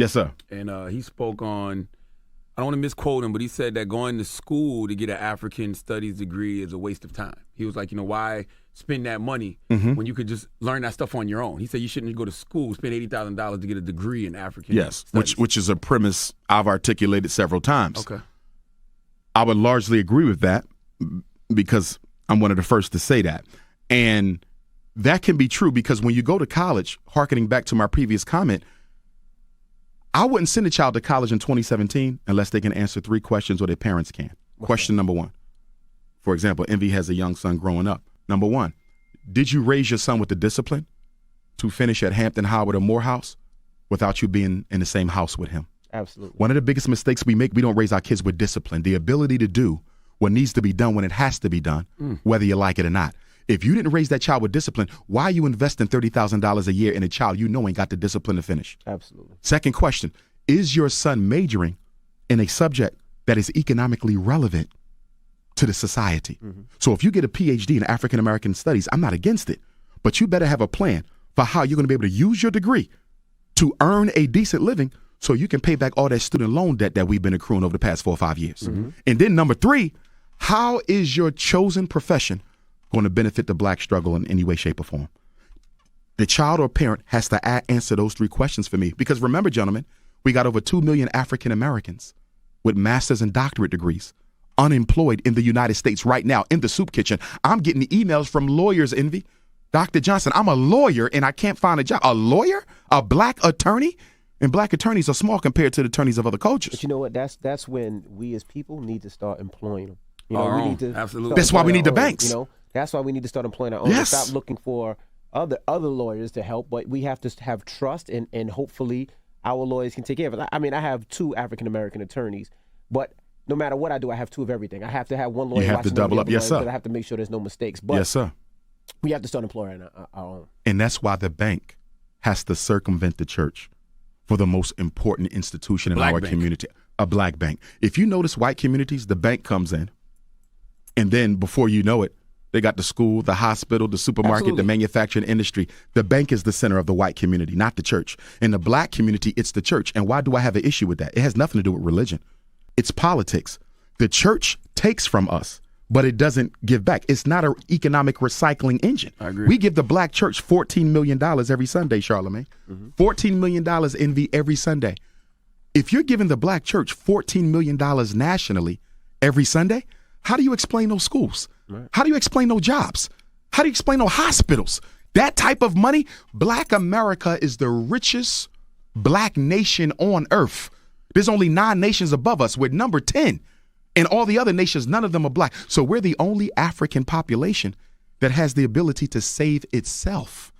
Yes, sir. And he spoke on, I don't want to misquote him, but he said that going to school to get an African studies degree is a waste of time. He was like, why spend that money when you could just learn that stuff on your own? He said you shouldn't go to school, spend $80,000 to get a degree in African studies. which is a premise I've articulated several times. Okay. I would largely agree with that because I'm one of the first to say that. And that can be true because when you go to college, hearkening back to my previous comment, I wouldn't send a child to college in 2017 unless they can answer 3 questions or their parents can. Question number 1. For example, Envy has a young son growing up. Number 1, did you raise your son with the discipline to finish at Hampton, Howard, or Morehouse without you being in the same house with him? Absolutely. One of the biggest mistakes we make, we don't raise our kids with discipline, the ability to do what needs to be done when it has to be done, whether you like it or not. If you didn't raise that child with discipline, why are you investing $30,000 a year in a child you know ain't got the discipline to finish? Absolutely. Second question, is your son majoring in a subject that is economically relevant to the society? So if you get a PhD in African American studies, I'm not against it, but you better have a plan for how you're going to be able to use your degree to earn a decent living so you can pay back all that student loan debt that we've been accruing over the past 4 or 5 years. And then number 3, how is your chosen profession going to benefit the black struggle in any way, shape, or form? The child or parent has to answer those 3 questions for me. Because remember, gentlemen, we got over 2 million African Americans with master's and doctorate degrees unemployed in the United States right now in the soup kitchen. I'm getting emails from lawyers, Envy. Dr. Johnson, I'm a lawyer and I can't find a job. A lawyer? A black attorney? And black attorneys are small compared to the attorneys of other cultures. But you know what? That's when we as people need to start employing them. Our we own. need to. Absolutely. That's why we need the banks. That's why we need to start employing our own. Yes. Stop looking for other lawyers to help, but we have to have trust and hopefully our lawyers can take care of it. I mean, I have 2 African American attorneys, but no matter what I do, I have 2 of everything. I have to have one lawyer. You have to double up. Yes, sir. I have to make sure there's no mistakes. But yes, sir. We have to start employing our own. And that's why the bank has to circumvent the church for the most important institution in our community, a black bank. If you notice white communities, the bank comes in, and then before you know it, they got the school, the hospital, the supermarket, the manufacturing industry. The bank is the center of the white community, not the church. In the black community, it's the church. And why do I have an issue with that? It has nothing to do with religion. It's politics. The church takes from us, but it doesn't give back. It's not an economic recycling engine. I agree. We give the black church $14 million every Sunday, Charlemagne. $14 million Envy every Sunday. If you're giving the black church $14 million nationally every Sunday, how do you explain those schools? Right. How do you explain those jobs? How do you explain those hospitals? That type of money, black America is the richest black nation on earth. There's only 9 nations above us. We're number 10. And all the other nations, none of them are black. So we're the only African population that has the ability to save itself.